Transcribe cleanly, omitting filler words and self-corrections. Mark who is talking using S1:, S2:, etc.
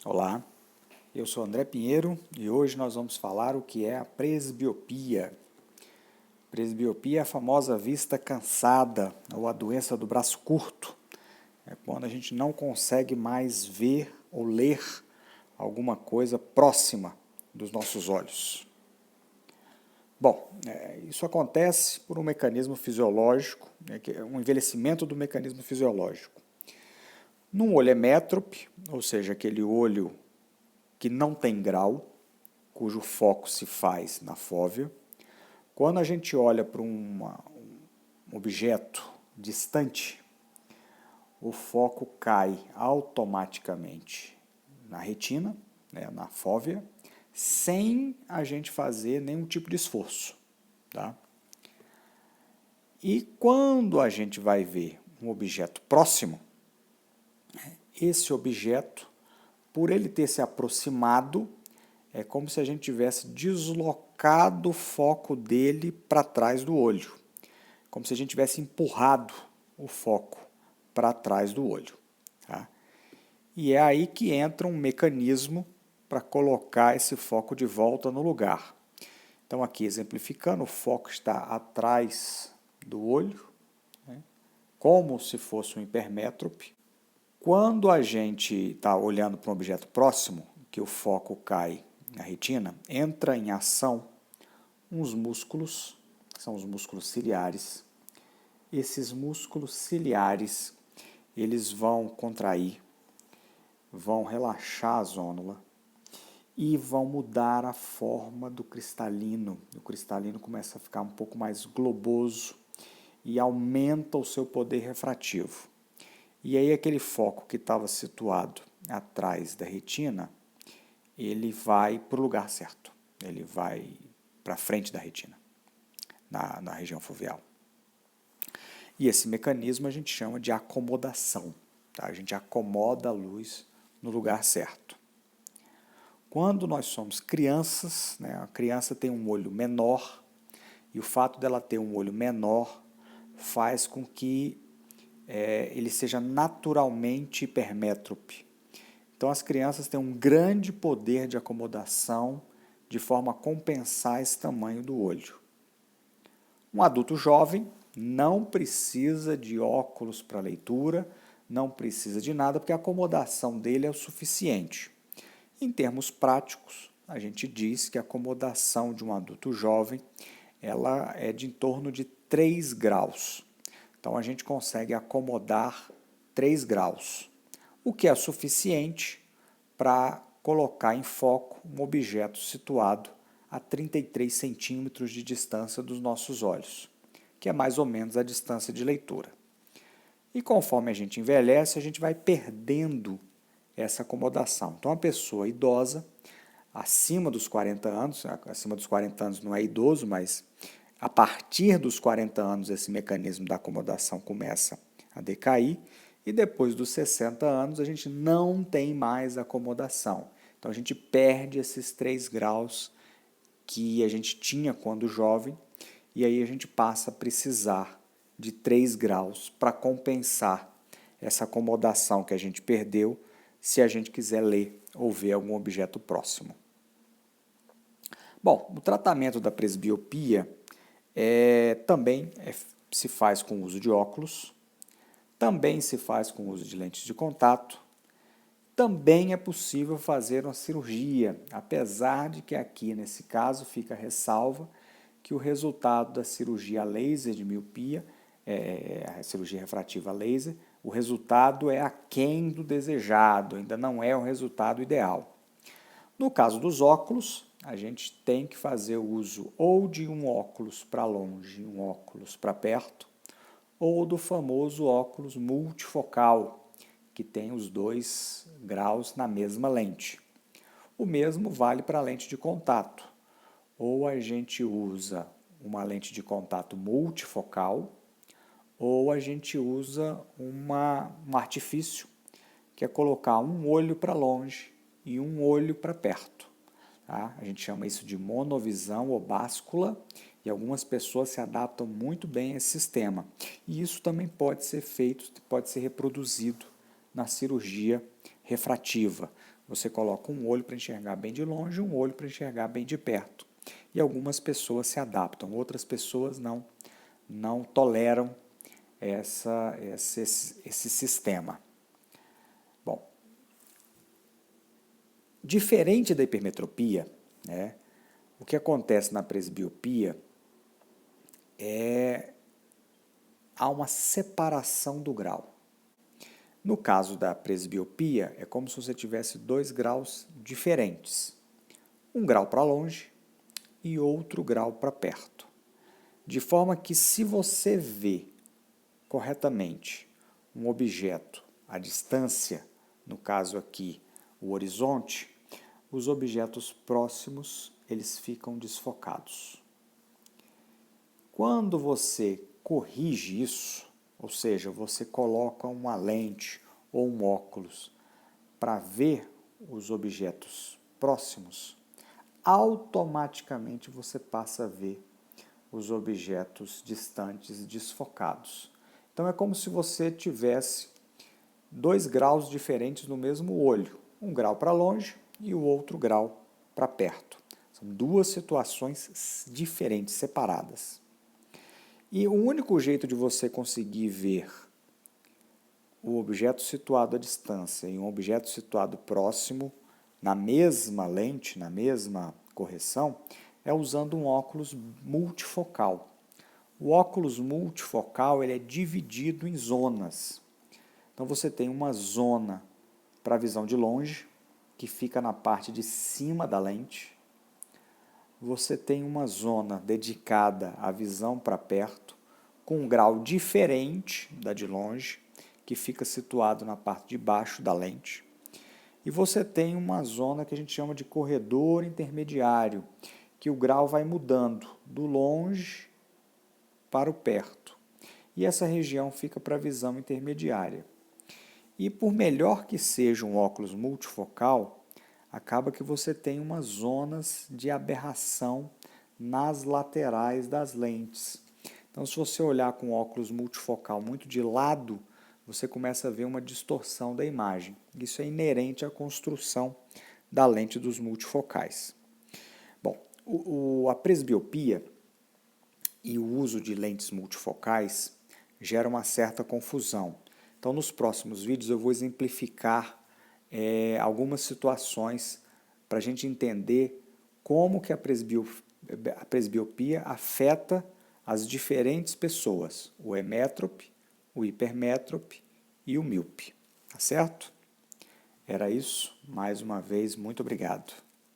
S1: Olá, eu sou André Pinheiro e hoje nós vamos falar o que é a presbiopia. Presbiopia é a famosa vista cansada ou a doença do braço curto. É quando a gente não consegue mais ver ou ler alguma coisa próxima dos nossos olhos. Bom, isso acontece por um mecanismo fisiológico, que é um envelhecimento do mecanismo fisiológico. Num olho hemétrope, ou seja, aquele olho que não tem grau, cujo foco se faz na fóvea, quando a gente olha para um objeto distante, o foco cai automaticamente na retina, na fóvea, sem a gente fazer nenhum tipo de esforço. Tá? E quando a gente vai ver um objeto próximo, esse objeto, por ele ter se aproximado, é como se a gente tivesse deslocado o foco dele para trás do olho, como se a gente tivesse empurrado o foco para trás do olho. Tá? E é aí que entra um mecanismo para colocar esse foco de volta no lugar. Então aqui exemplificando, o foco está atrás do olho, como se fosse um hipermétrope. Quando a gente está olhando para um objeto próximo, que o foco cai na retina, entra em ação uns músculos, que são os músculos ciliares. Esses músculos ciliares, eles vão contrair, vão relaxar a zônula e vão mudar a forma do cristalino. O cristalino começa a ficar um pouco mais globoso e aumenta o seu poder refrativo. E aí aquele foco que estava situado atrás da retina, ele vai para o lugar certo, ele vai para frente da retina, na região foveal. E esse mecanismo a gente chama de acomodação, tá? A gente acomoda a luz no lugar certo. Quando nós somos crianças, a criança tem um olho menor, e o fato dela ter um olho menor faz com que ele seja naturalmente hipermétrope. Então as crianças têm um grande poder de acomodação de forma a compensar esse tamanho do olho. Um adulto jovem não precisa de óculos para leitura, não precisa de nada, porque a acomodação dele é o suficiente. Em termos práticos, a gente diz que a acomodação de um adulto jovem ela é de em torno de 3 graus. Então a gente consegue acomodar 3 graus, o que é suficiente para colocar em foco um objeto situado a 33 centímetros de distância dos nossos olhos, que é mais ou menos a distância de leitura. E conforme a gente envelhece, a gente vai perdendo essa acomodação. Então, a pessoa idosa, acima dos 40 anos, acima dos 40 anos não é idoso, mas a partir dos 40 anos esse mecanismo da acomodação começa a decair, e depois dos 60 anos a gente não tem mais acomodação. Então a gente perde esses 3 graus que a gente tinha quando jovem, e aí a gente passa a precisar de 3 graus para compensar essa acomodação que a gente perdeu se a gente quiser ler ou ver algum objeto próximo. Bom, o tratamento da presbiopia também se faz com o uso de óculos, também se faz com o uso de lentes de contato, também é possível fazer uma cirurgia, apesar de que aqui nesse caso fica a ressalva que o resultado da cirurgia laser de miopia, a cirurgia refrativa laser, o resultado é aquém do desejado, ainda não é o resultado ideal. No caso dos óculos, a gente tem que fazer uso ou de um óculos para longe e um óculos para perto, ou do famoso óculos multifocal, que tem os 2 graus na mesma lente. O mesmo vale para a lente de contato. Ou a gente usa uma lente de contato multifocal, ou a gente usa um artifício, que é colocar um olho para longe e um olho para perto. Tá? A gente chama isso de monovisão ou báscula, e algumas pessoas se adaptam muito bem a esse sistema. E isso também pode ser feito, pode ser reproduzido na cirurgia refrativa. Você coloca um olho para enxergar bem de longe e um olho para enxergar bem de perto. E algumas pessoas se adaptam, outras pessoas não toleram esse sistema. Bom, diferente da hipermetropia, né, o que acontece na presbiopia há uma separação do grau. No caso da presbiopia, é como se você tivesse 2 graus diferentes. Um grau para longe e outro grau para perto. De forma que se você vê corretamente um objeto à distância, no caso aqui o horizonte, os objetos próximos eles ficam desfocados. Quando você corrige isso, ou seja, você coloca uma lente ou um óculos para ver os objetos próximos, automaticamente você passa a ver os objetos distantes desfocados. Então é como se você tivesse 2 graus diferentes no mesmo olho, um grau para longe e o outro grau para perto. São 2 situações diferentes, separadas. E o único jeito de você conseguir ver o objeto situado à distância e um objeto situado próximo, na mesma lente, na mesma correção, é usando um óculos multifocal. O óculos multifocal ele é dividido em zonas. Então você tem uma zona para a visão de longe, que fica na parte de cima da lente. Você tem uma zona dedicada à visão para perto, com um grau diferente da de longe, que fica situado na parte de baixo da lente. E você tem uma zona que a gente chama de corredor intermediário, que o grau vai mudando do longe para o perto. E essa região fica para a visão intermediária. E por melhor que seja um óculos multifocal, acaba que você tem umas zonas de aberração nas laterais das lentes. Então, se você olhar com óculos multifocal muito de lado, você começa a ver uma distorção da imagem. Isso é inerente à construção da lente dos multifocais. Bom, a presbiopia e o uso de lentes multifocais gera uma certa confusão. Então, nos próximos vídeos eu vou exemplificar algumas situações para a gente entender como que a presbiopia afeta as diferentes pessoas, o emétrope, o hipermétrope e o míope. Tá certo? Era isso. Mais uma vez, muito obrigado.